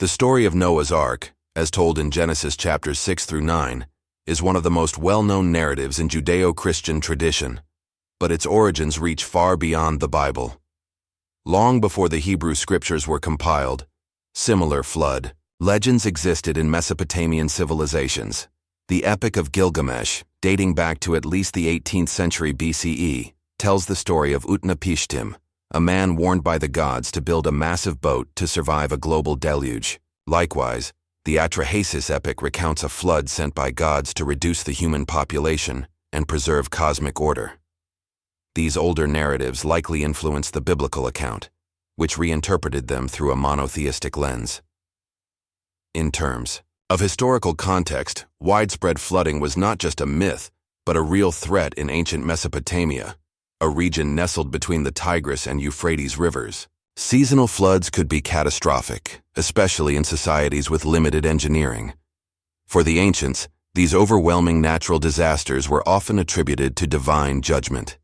The story of Noah's Ark, as told in Genesis chapters 6 through 9, is one of the most well-known narratives in Judeo-Christian tradition, but its origins reach far beyond the Bible. Long before the Hebrew scriptures were compiled, similar flood legends existed in Mesopotamian civilizations. The Epic of Gilgamesh, dating back to at least the 18th century BCE, tells the story of Utnapishtim, a man warned by the gods to build a massive boat to survive a global deluge. Likewise, the Atrahasis epic recounts a flood sent by gods to reduce the human population and preserve cosmic order. These older narratives likely influenced the biblical account, which reinterpreted them through a monotheistic lens. In terms of historical context, widespread flooding was not just a myth, but a real threat in ancient Mesopotamia, a region nestled between the Tigris and Euphrates rivers. Seasonal floods could be catastrophic, especially in societies with limited engineering. For the ancients, these overwhelming natural disasters were often attributed to divine judgment.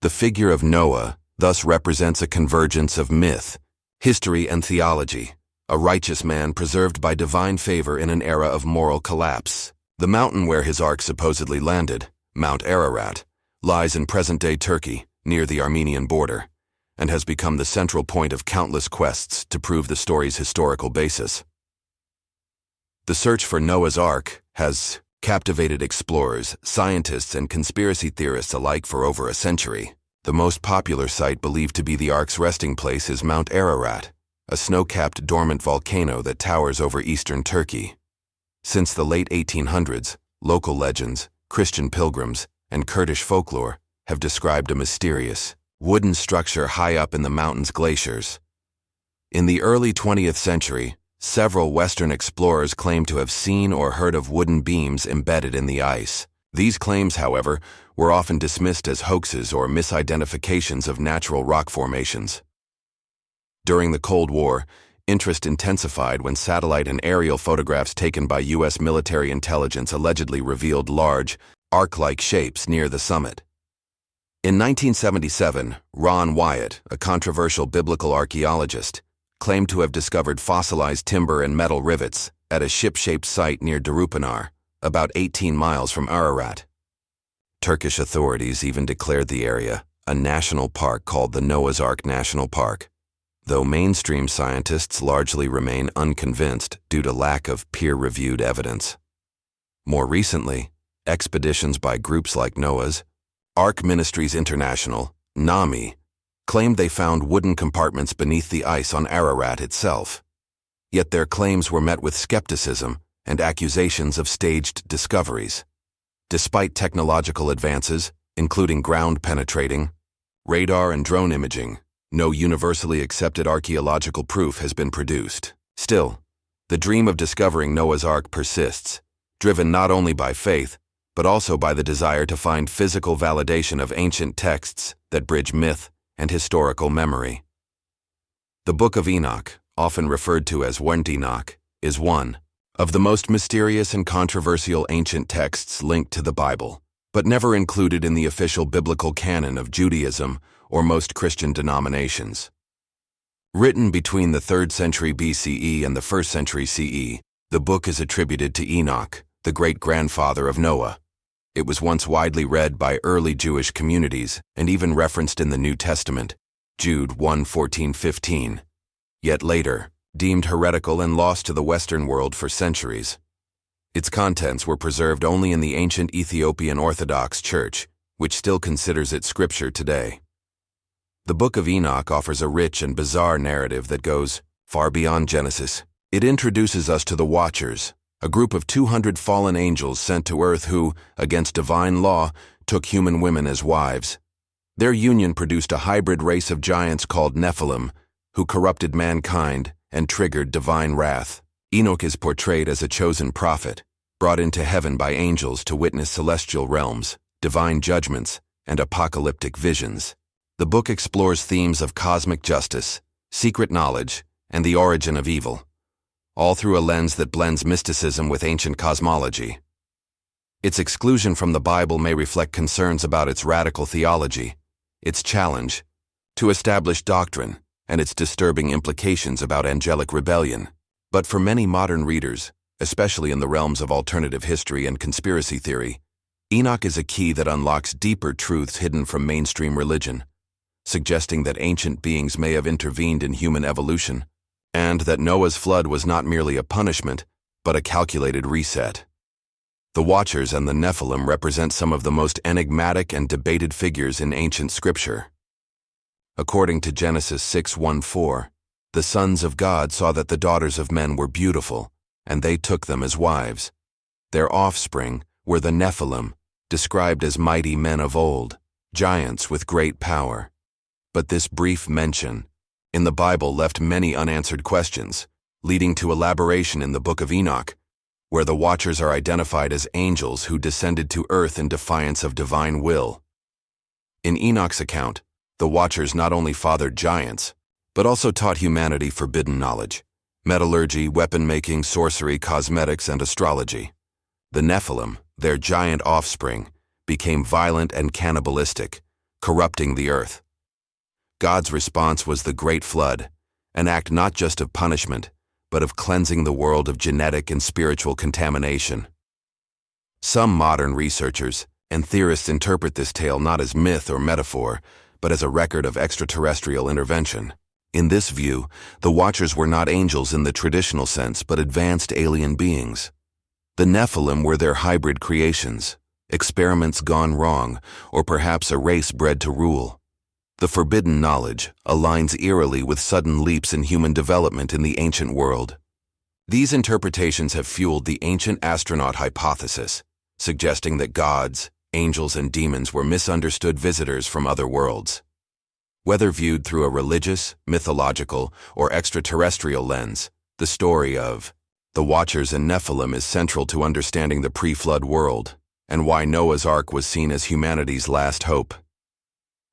The figure of Noah thus represents a convergence of myth, history, and theology, a righteous man preserved by divine favor in an era of moral collapse. The mountain where his ark supposedly landed, Mount Ararat, lies in present-day Turkey, near the Armenian border, and has become the central point of countless quests to prove the story's historical basis. The search for Noah's Ark has captivated explorers, scientists, and conspiracy theorists alike for over a century. The most popular site believed to be the Ark's resting place is Mount Ararat, a snow-capped dormant volcano that towers over eastern Turkey. Since the late 1800s, local legends, Christian pilgrims, and Kurdish folklore have described a mysterious, wooden structure high up in the mountain's glaciers. In the early 20th century, several Western explorers claimed to have seen or heard of wooden beams embedded in the ice. These claims, however, were often dismissed as hoaxes or misidentifications of natural rock formations. During the Cold War, interest intensified when satellite and aerial photographs taken by U.S. military intelligence allegedly revealed large, ark-like shapes near the summit. In 1977, Ron Wyatt, a controversial biblical archaeologist, claimed to have discovered fossilized timber and metal rivets at a ship-shaped site near Darupanar, about 18 miles from Ararat. Turkish authorities even declared the area a national park called the Noah's Ark National Park, though mainstream scientists largely remain unconvinced due to lack of peer-reviewed evidence. More recently, expeditions by groups like Noah's Ark Ministries International, NAMI, claimed they found wooden compartments beneath the ice on Ararat itself. Yet their claims were met with skepticism and accusations of staged discoveries. Despite technological advances, including ground-penetrating, radar and drone imaging, no universally accepted archaeological proof has been produced. Still, the dream of discovering Noah's Ark persists, driven not only by faith, but also by the desire to find physical validation of ancient texts that bridge myth and historical memory. The Book of Enoch, often referred to as Enoch, is one of the most mysterious and controversial ancient texts linked to the Bible, but never included in the official biblical canon of Judaism or most Christian denominations. Written between the 3rd century BCE and the 1st century CE, the book is attributed to Enoch, the great-grandfather of Noah. It was once widely read by early Jewish communities and even referenced in the New Testament, Jude 1:14-15, yet later deemed heretical and lost to the Western world for centuries. Its contents were preserved only in the ancient Ethiopian Orthodox Church, which still considers it scripture today. The Book of Enoch offers a rich and bizarre narrative that goes far beyond Genesis. It introduces us to the Watchers, a group of 200 fallen angels sent to earth who, against divine law, took human women as wives. Their union produced a hybrid race of giants called Nephilim, who corrupted mankind and triggered divine wrath. Enoch is portrayed as a chosen prophet, brought into heaven by angels to witness celestial realms, divine judgments, and apocalyptic visions. The book explores themes of cosmic justice, secret knowledge, and the origin of evil, all through a lens that blends mysticism with ancient cosmology. Its exclusion from the Bible may reflect concerns about its radical theology, its challenge to established doctrine, and its disturbing implications about angelic rebellion. But for many modern readers, especially in the realms of alternative history and conspiracy theory, Enoch is a key that unlocks deeper truths hidden from mainstream religion, suggesting that ancient beings may have intervened in human evolution, and that Noah's flood was not merely a punishment, but a calculated reset. The Watchers and the Nephilim represent some of the most enigmatic and debated figures in ancient scripture. According to Genesis 6:1-4, the sons of God saw that the daughters of men were beautiful, and they took them as wives. Their offspring were the Nephilim, described as mighty men of old, giants with great power. But this brief mention in the Bible left many unanswered questions, leading to elaboration in the Book of Enoch, where the Watchers are identified as angels who descended to earth in defiance of divine will. In Enoch's account, the Watchers not only fathered giants, but also taught humanity forbidden knowledge: metallurgy, weapon-making, sorcery, cosmetics, and astrology. The Nephilim, their giant offspring, became violent and cannibalistic, corrupting the earth. God's response was the Great Flood, an act not just of punishment, but of cleansing the world of genetic and spiritual contamination. Some modern researchers and theorists interpret this tale not as myth or metaphor, but as a record of extraterrestrial intervention. In this view, the Watchers were not angels in the traditional sense, but advanced alien beings. The Nephilim were their hybrid creations, experiments gone wrong, or perhaps a race bred to rule. The forbidden knowledge aligns eerily with sudden leaps in human development in the ancient world. These interpretations have fueled the ancient astronaut hypothesis, suggesting that gods, angels, and demons were misunderstood visitors from other worlds. Whether viewed through a religious, mythological, or extraterrestrial lens, the story of the Watchers and Nephilim is central to understanding the pre-flood world, and why Noah's Ark was seen as humanity's last hope.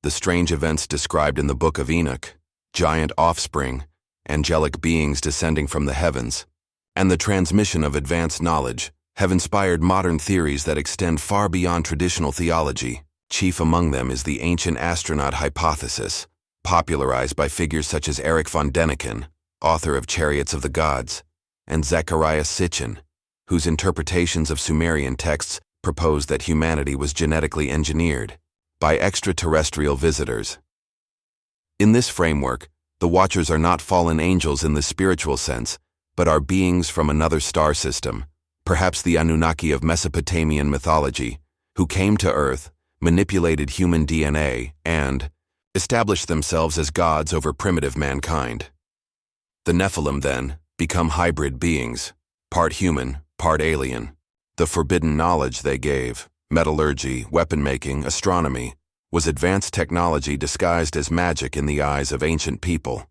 The strange events described in the Book of Enoch, giant offspring, angelic beings descending from the heavens, and the transmission of advanced knowledge have inspired modern theories that extend far beyond traditional theology. Chief among them is the ancient astronaut hypothesis, popularized by figures such as Erich von Däniken, author of Chariots of the Gods, and Zecharia Sitchin, whose interpretations of Sumerian texts propose that humanity was genetically engineered by extraterrestrial visitors. In this framework, the Watchers are not fallen angels in the spiritual sense, but are beings from another star system, perhaps the Anunnaki of Mesopotamian mythology, who came to Earth, manipulated human DNA, and established themselves as gods over primitive mankind. The Nephilim, then, become hybrid beings, part human, part alien. The forbidden knowledge they gave, metallurgy, weapon-making, astronomy, was advanced technology disguised as magic in the eyes of ancient people.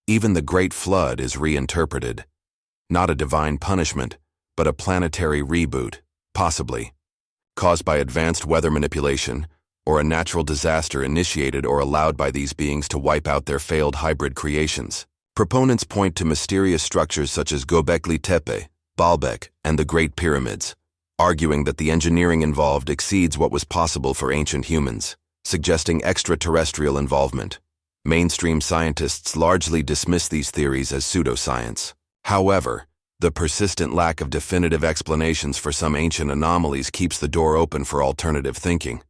Even the Great Flood is reinterpreted, not a divine punishment, but a planetary reboot, possibly caused by advanced weather manipulation, or a natural disaster initiated or allowed by these beings to wipe out their failed hybrid creations. Proponents point to mysterious structures such as Göbekli Tepe, Baalbek, and the Great Pyramids, arguing that the engineering involved exceeds what was possible for ancient humans, suggesting extraterrestrial involvement. Mainstream scientists largely dismiss these theories as pseudoscience. However, the persistent lack of definitive explanations for some ancient anomalies keeps the door open for alternative thinking.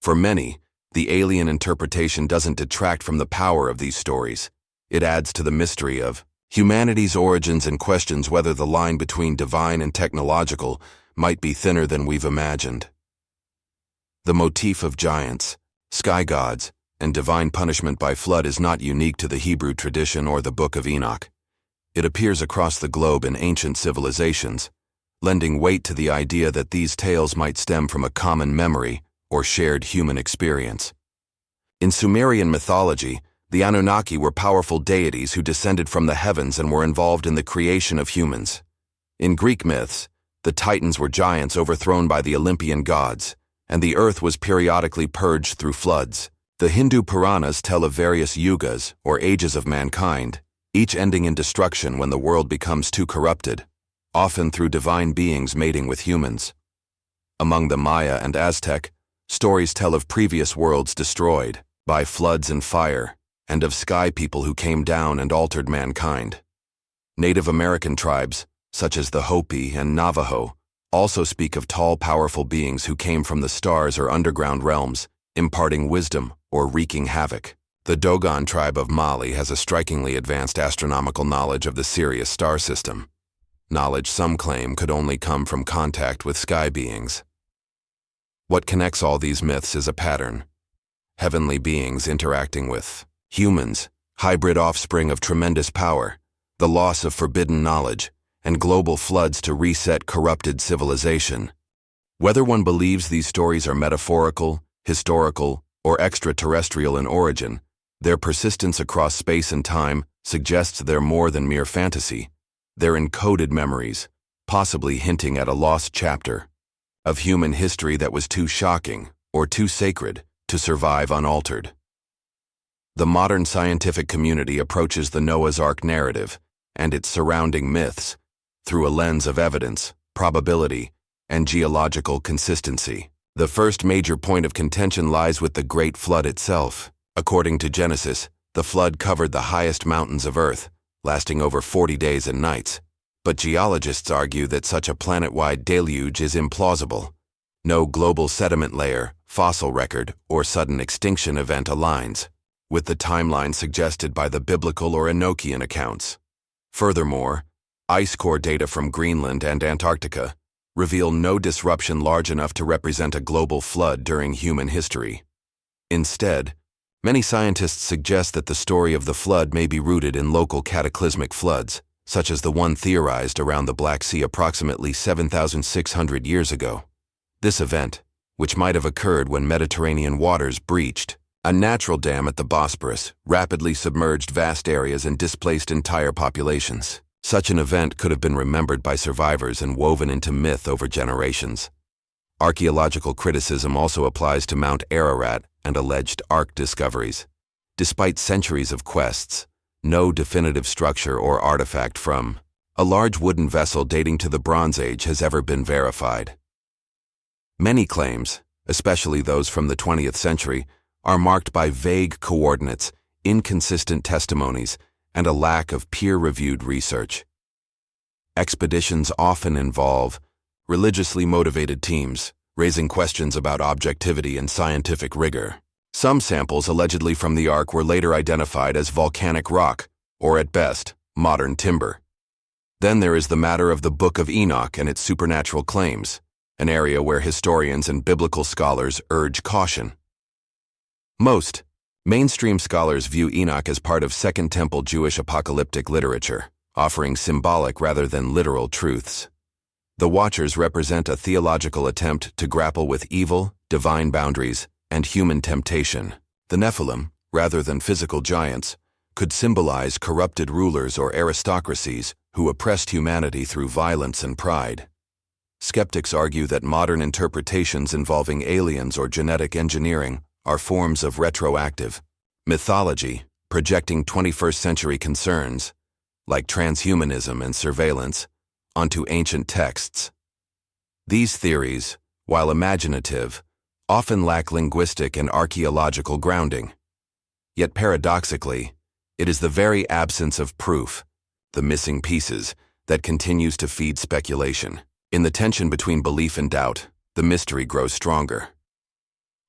For many, the alien interpretation doesn't detract from the power of these stories. It adds to the mystery of humanity's origins and questions whether the line between divine and technological might be thinner than we've imagined. The motif of giants, sky gods, and divine punishment by flood is not unique to the Hebrew tradition or the Book of Enoch. It appears across the globe in ancient civilizations, lending weight to the idea that these tales might stem from a common memory or shared human experience. In Sumerian mythology, the Anunnaki were powerful deities who descended from the heavens and were involved in the creation of humans. In Greek myths, the Titans were giants overthrown by the Olympian gods, and the earth was periodically purged through floods. The Hindu Puranas tell of various yugas, or ages of mankind, each ending in destruction when the world becomes too corrupted, often through divine beings mating with humans. Among the Maya and Aztec, stories tell of previous worlds destroyed by floods and fire, and of sky people who came down and altered mankind. Native American tribes, such as the Hopi and Navajo, also speak of tall, powerful beings who came from the stars or underground realms, imparting wisdom or wreaking havoc. The Dogon tribe of Mali has a strikingly advanced astronomical knowledge of the Sirius star system, knowledge some claim could only come from contact with sky beings. What connects all these myths is a pattern: heavenly beings interacting with humans, hybrid offspring of tremendous power, the loss of forbidden knowledge, and global floods to reset corrupted civilization. Whether one believes these stories are metaphorical, historical, or extraterrestrial in origin, their persistence across space and time suggests they're more than mere fantasy. They're encoded memories, possibly hinting at a lost chapter of human history that was too shocking or too sacred to survive unaltered. The modern scientific community approaches the Noah's Ark narrative and its surrounding myths through a lens of evidence, probability, and geological consistency. The first major point of contention lies with the Great Flood itself. According to Genesis, the flood covered the highest mountains of Earth, lasting over 40 days and nights. But geologists argue that such a planet-wide deluge is implausible. No global sediment layer, fossil record, or sudden extinction event aligns with the timeline suggested by the biblical or Enochian accounts. Furthermore, ice core data from Greenland and Antarctica reveal no disruption large enough to represent a global flood during human history. Instead, many scientists suggest that the story of the flood may be rooted in local cataclysmic floods, such as the one theorized around the Black Sea approximately 7,600 years ago. This event, which might have occurred when Mediterranean waters breached a natural dam at the Bosporus, rapidly submerged vast areas and displaced entire populations. Such an event could have been remembered by survivors and woven into myth over generations. Archaeological criticism also applies to Mount Ararat and alleged Ark discoveries. Despite centuries of quests, no definitive structure or artifact from a large wooden vessel dating to the Bronze Age has ever been verified. Many claims, especially those from the 20th century, are marked by vague coordinates, inconsistent testimonies, and a lack of peer-reviewed research. Expeditions often involve religiously motivated teams, raising questions about objectivity and scientific rigor. Some samples allegedly from the Ark were later identified as volcanic rock, or at best, modern timber. Then there is the matter of the Book of Enoch and its supernatural claims, an area where historians and biblical scholars urge caution. Most mainstream scholars view Enoch as part of Second Temple Jewish apocalyptic literature, offering symbolic rather than literal truths. The Watchers represent a theological attempt to grapple with evil, divine boundaries, and human temptation. The Nephilim, rather than physical giants, could symbolize corrupted rulers or aristocracies who oppressed humanity through violence and pride. Skeptics argue that modern interpretations involving aliens or genetic engineering are forms of retroactive mythology, projecting 21st century concerns, like transhumanism and surveillance, onto ancient texts. These theories, while imaginative, often lack linguistic and archaeological grounding. Yet paradoxically, it is the very absence of proof, the missing pieces, that continues to feed speculation. In the tension between belief and doubt, the mystery grows stronger.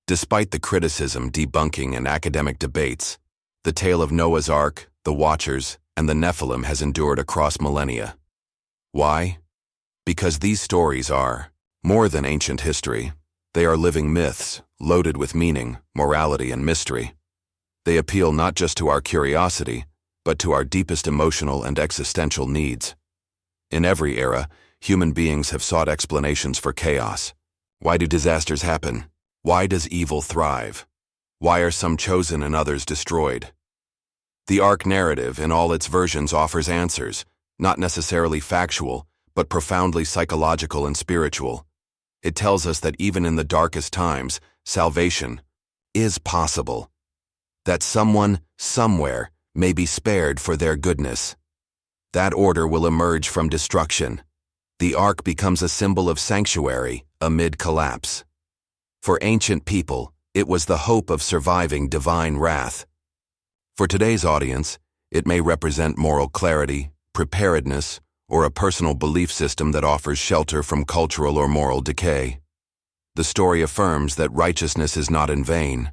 Despite the criticism, debunking, and academic debates, the tale of Noah's Ark, the Watchers, and the Nephilim has endured across millennia. Why? Because these stories are more than ancient history. They are living myths, loaded with meaning, morality, and mystery. They appeal not just to our curiosity, but to our deepest emotional and existential needs. In every era, human beings have sought explanations for chaos. Why do disasters happen? Why does evil thrive? Why are some chosen and others destroyed? The Ark narrative, in all its versions, offers answers, not necessarily factual, but profoundly psychological and spiritual. It tells us that even in the darkest times, salvation is possible. That someone, somewhere, may be spared for their goodness. That order will emerge from destruction. The Ark becomes a symbol of sanctuary amid collapse. For ancient people, it was the hope of surviving divine wrath. For today's audience, it may represent moral clarity, preparedness, or a personal belief system that offers shelter from cultural or moral decay. The story affirms that righteousness is not in vain,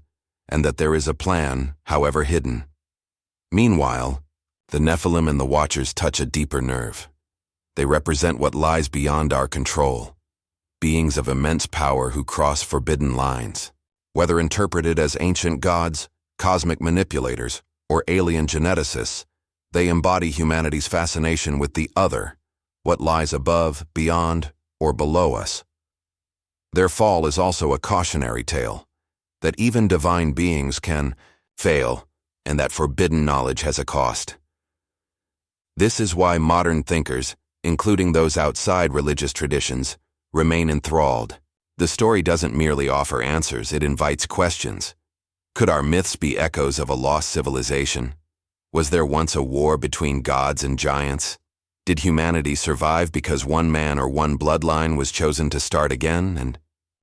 and that there is a plan, however hidden. Meanwhile, the Nephilim and the Watchers touch a deeper nerve. They represent what lies beyond our control, beings of immense power who cross forbidden lines. Whether interpreted as ancient gods, cosmic manipulators, or alien geneticists, they embody humanity's fascination with the other, what lies above, beyond, or below us. Their fall is also a cautionary tale, that even divine beings can fail, and that forbidden knowledge has a cost. This is why modern thinkers, including those outside religious traditions, remain enthralled. The story doesn't merely offer answers, it invites questions. Could our myths be echoes of a lost civilization? Was there once a war between gods and giants? Did humanity survive because one man or one bloodline was chosen to start again? And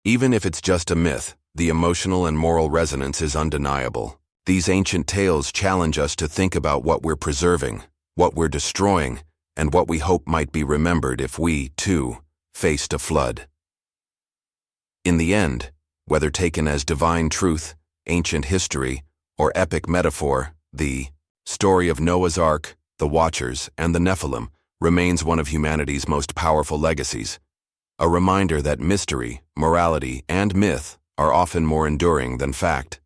even if it's just a myth, the emotional and moral resonance is undeniable. These ancient tales challenge us to think about what we're preserving, what we're destroying, and what we hope might be remembered if we, too, faced a flood. In the end, whether taken as divine truth, ancient history, or epic metaphor, the story of Noah's Ark, the Watchers, and the Nephilim remains one of humanity's most powerful legacies, a reminder that mystery, morality, and myth are often more enduring than fact.